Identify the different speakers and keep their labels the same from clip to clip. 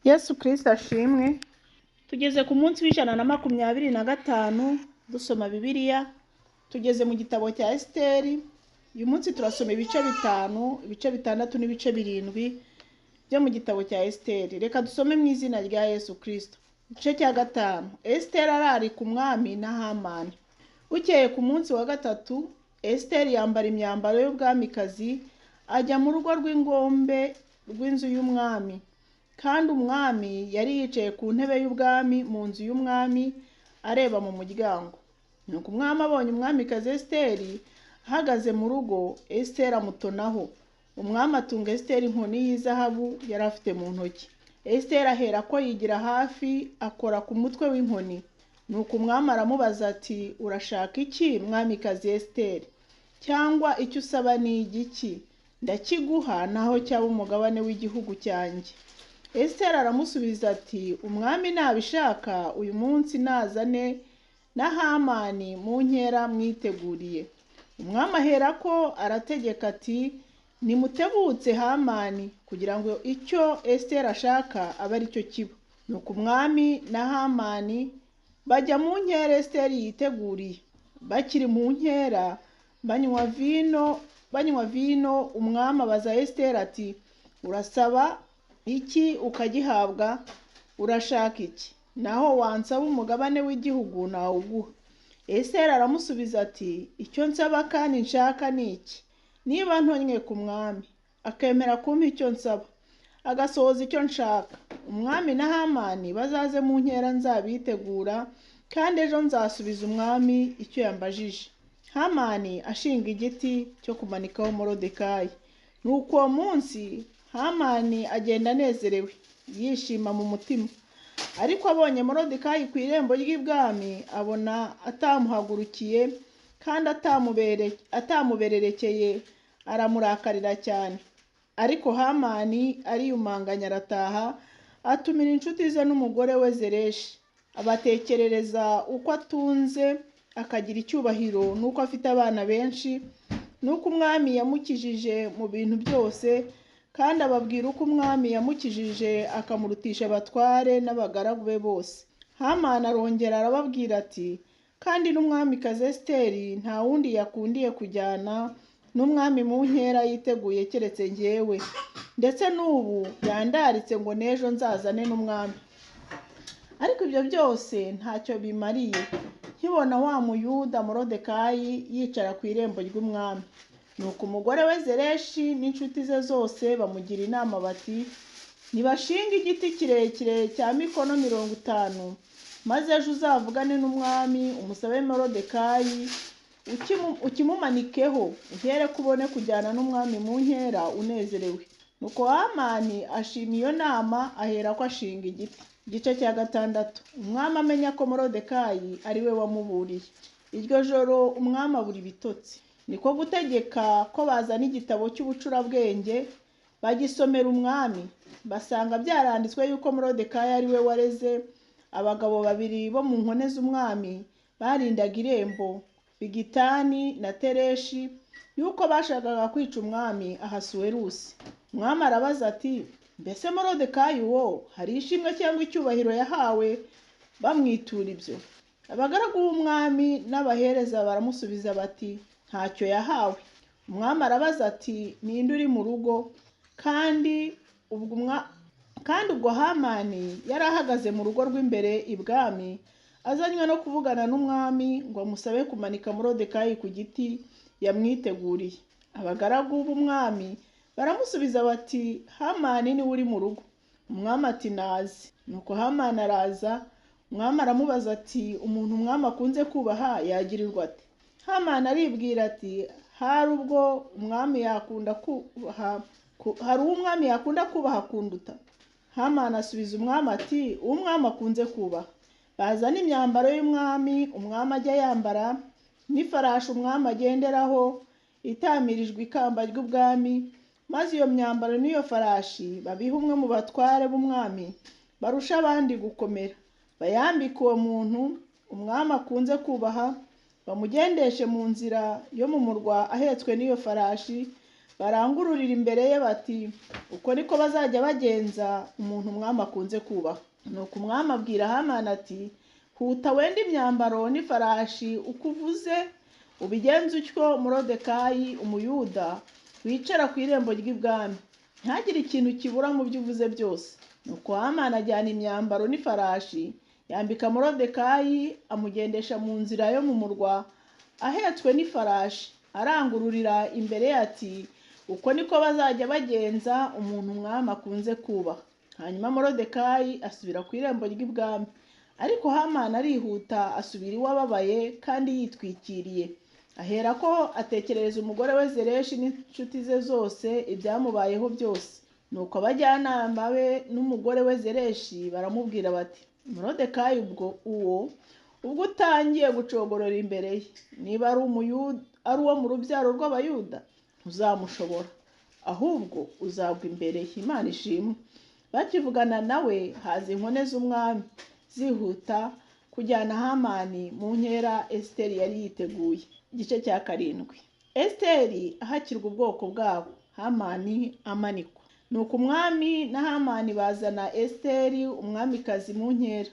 Speaker 1: Yesu Kristo ashimwe. Tugeze ku munsi w'125 dusoma Bibiliya. Tugeze mu gitabo cya Esiteri. Uyu munsi turasoma ibice 5, ibice 6 n'ibice 7 byo mu gitabo cya Esiteri. Reka dusome mu izina rya Yesu Kristo. Igice cya 5. Esiteri ararika umwami na Hamani. Bukeye ku munsi wa 3, Esiteri yambara imyambaro y'ubwamikazi ajya mu rugo rw'ingombe rw'inzu y'umwami. Kandi umwami yari yicaye ku ntebe y'ubwami mu nzu y'umwami areba mu muryango. Nuko umwami abonye umwamikazi Esiteri ahagaze mu rugo, Esiteri amutonaho. Umwami atunga Esiteri inkoni y'izahabu yari afite mu ntoki. Esiteri ahera ko yigira hafi akora ku mutwe w'inkoni. Nuko umwami aramubaza ati, urashaka iki mwamikazi Esiteri? Cyangwa icyo usaba ni igiki? Ndakiguha naho cyaba umugabane w'igihugu cyanjye. Esiteri aramusubiza ati, umwami nabishaka uyu munsi nazane na Hamani mu nkera mwiteguriye. Umwami ahera ko arategeka ati, nimutebutse Hamani kugira ngo icyo Esiteri ashaka abe ari cyo kiba. Nuko umwami na Hamani bajya mu nkera Esiteri yiteguriye. Bakiri mu nkera banywa vino, umwami abaza Esiteri ati, urasaba iki ukagihabwa? Urashaka iki? Naho wansaba umugabane w'igihugu nawuguha. Esiteri aramusubiza ati, icyo nsaba kandi nshaka ni iki? Niba ntonywe ku mwami akemera kumpa icyo nsaba agasohoza icyo nshaka, umwami na Hamani bazaze mu nkera nzabitegura, kandi ejo nzasubiza umwami icyo yambajije. Hamani ashinga igiti cyo kumanikaho Morodekayi. Nuko uwo munsi Hamani agenda anezerewe yishima mu mutima. Ariko abonye Morodekayi ku irembo ry'ibwami, abona atamuhagurukiye kandi atamubererekeye, aramurakarira cyane. Ariko Hamani ariyumanganya arataha, atumira inshuti ze n'umugore we Zereshi, abatekerereza uko atunze akagira icyubahiro n'uko afite abana benshi, n'uko umwami yamukijije mu bintu byose, kandi ababwira uko umwami yamukijije akamurutisha abatware n'abagaragu be bose. Hamani arongera arababwira ati, kandi n'umwamikazi Esiteri nta wundi yakundiye kujyana n'umwami mu nkera yiteguye keretse njyewe, ndetse n'ubu yandaritse ngo n'ejo nzazane n'umwami. Ariko ibyo byose ntacyo bimariye, nkibona wa muyuda Morodekayi yicara ku irembo ry'umwami. Nuko umugore we Zereshi n'inshuti ze zose bamugira inama bati, nibashinga igiti kirekire cya mikono 50, maze ejo uzavugane n'umwami umusabe Morodekayi ukimumanikeho, uhere kubone kujyana n'umwami mu nkera unezerewe. Nuko Hamani ashima iyo nama, ahera ko ashinga igiti. Igice cya 6. Umwami amenya ko Morodekayi ari we wamuburiye. Iryo joro umwami abura ibitotsi, niko gutegeka ko bazana igitabo cy'ubucurabwenge bagisomera umwami. Basanga byaranditswe yuko Morodekayi ari we wareze abagabo 2 bo mu nkone z'umwami barindaga irembo, Bigitani na Tereshi, yuko bashakaga kwica umwami Ahasuwerusi. Umwami arabaza ati, mbese Morodekayi wo hari ishimwe cyangwa icyubahiro yahawe bamwitura ibyo? Abagaragu b'umwami n'abahereza baramusubiza bati, ntacyo yahawe. Umwami arabaza ati, ninde uri mu rugo? Kandi ubwo Hamani yari ahagaze mu rugo rw'imbere ibwami, azanywe no kuvugana n'umwami ngo amusabe kumanika Morodekayi ku giti yamwiteguriye. Abagaragu b'umwami baramusubiza bati, Hamani niwe uri mu rugo. Umwami ati, nazi. Nuko Hamani araza. Umwami aramubaza ati, umuntu umwami akunze kubaha yagirirwa ate? Hamani aribwira ati, hari uwo umwami yakunda kubaha kunduta. Hamani asubiza umwami ati, uwo umwami akunze kubaha. Bazana imyambaro y'umwami umwami ajya yambara, n'ifarashi umwami agenderaho itamirijwe ikamba ry'ubwami, maze iyo myambaro n'iyo farashi babiha umwe mu batware b'umwami barusha abandi gukomera. Bayambike uwo muntu umwami akunze kubaha, bamugendeshe mu nzira yo mu murwa ahetswe n'iyo farashi, barangururira imbere ye bati uko niko bazajya bagenza umuntu umwami akunze kubaha. Nuko umwami abwira Hamani ati huta wende imyambaro n'ifarashi uko uvuze ubigenze utyo Moridekayi umuyuda wicara ku irembo ry'ibwami, ntihagire ikintu kibura mu byo uvuze byose. Nuko Hamani ajyana imyambaro n'ifarashi yambika Moridekayi amugendesha mu nzira yo mu murwa ahetswe n'ifarashi, arangururira imbere ye ati uko niko bazajya bagenza umuntu umwami akunze kubaha. Hanyuma Moridekayi asubira ku irembo ry'ibwami, ariko Hamani arihuta asubira iwe ababaye kandi yitwikiriye. Aherako atekerereza umugore we Zereshi n'inshuti ze zose ibyamubayeho byose. Nuko abajyanama be n'umugore we Zereshi baramubwira bati Moridekayi ubwo utangiye gucogorora imbere ye, niba ari uwo mu rubyaro rw'Abayuda ntuzamushobora, ahubwo uzagwa imbere ye. Imana ishimwe. Bakivugana nawe haza inkone z'umwami zihuta kujyana Hamani mu nkera Esiteri yari yiteguye. Igice cya 7. Esiteri ahakirwa ubwoko bwabo, Hamani amanikwa. Nuko umwami na Hamani bazana Esiteri umwamikazi mu nkera.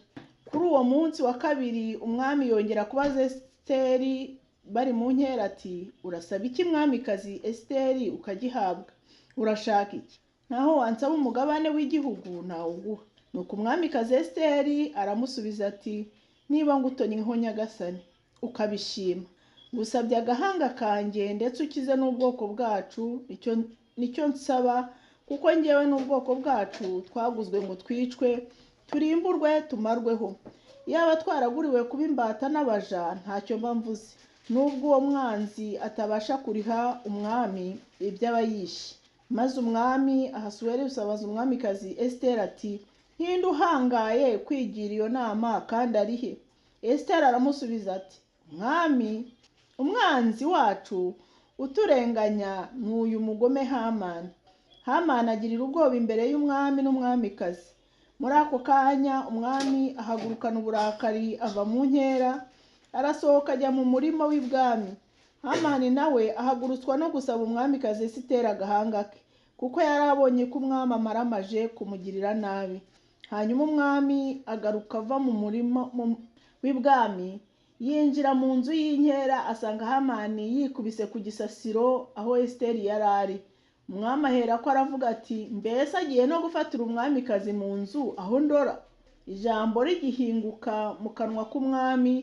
Speaker 1: Kuri uwo munsi wa kabiri umwami yongera kubaza Esiteri bari mu nkera ati urasaba iki mwamikazi Esiteri ukagihabwa? Urashaka iki? Naho wansaba umugabane w'igihugu nawuguha. Nuko umwamikazi Esiteri aramusubiza ati niba ngutonyeho nyagasani ukabishima, ngusabye agahanga kanjye ndetse ukize n'ubwoko bwacu, nicyo nsaba, kuko njyewe n'ubwoko bwacu twaguzwe ngo twicwe turimburwe tumarweho. Yaba twaraguriwe kuba imbata n'abaja ntacyo mba mvuze, nubwo uwo mwanzi atabasha kuriha umwami ibyo aba yishe. Maze umwami Ahasuwerusi abaza umwamikazi Esiteri ati ninde uhangaye kwigira iyo nama kandi ari he? Esiteri aramusubiza ati umwanzi wacu uturenganya n'uyu mugome Hamani. Hamani agirira ubwoba imbere y'umwami n'umwamikazi. Muri ako kanya umwami ahagurukana uburakari ava mu nkera arasohoka ajya mu murima w'ibwami. Hamani nawe ahagurutswa no gusaba umwamikazi Esiteri agahanga ke, kuko yari abonye ko umwami amaramaje kumugirira nabi. Hanyuma umwami agaruka ava mu murima w'ibwami yinjira mu nzu y'inkera asanga Hamani yikubise ku gisasiro aho Esiteri yari ari. Umwami aherako aravuga ati mbese agiye no gufatira umwamikazi mu nzu aho ndora? Ijambo rigihinguka mu kanwa k'umwami,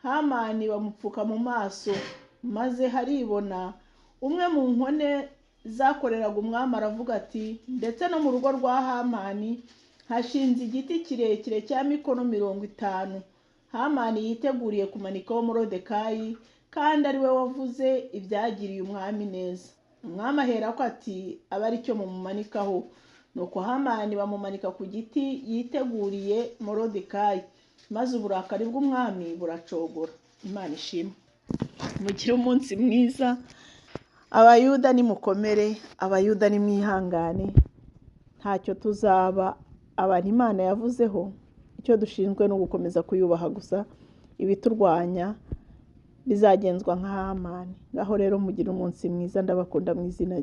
Speaker 1: Hamani bamupfuka mu maso, maze haribona. Umwe mu nkone zakoreraga umwami aravuga ati ndetse no mu rugo rwa Hamani hashinze igiti kirekire cya mikono 50 Hamani yiteguriye kumanikaho Moridekayi, kandi ari we wavuze ibyagiriye umwami neza. Umwami aherako ati aba ari cyo mumumanikaho. Nuko Hamani bamumanika ku giti yiteguriye Moridekayi, maze uburakari bw'umwami buracogora. Imana ishimwe. Mugire umunsi mwiza. Abayuda nimukomere, Abayuda nimwihangane, ntacyo tuzaba. Abantu Imana yavuzeho, icyo dushinzwe no gukomeza kuyubaha gusa. Ibiturwanya bizagenzwa nka Hamani. Ngaho rero mugire umunsi mwiza, ndabakunda mu izina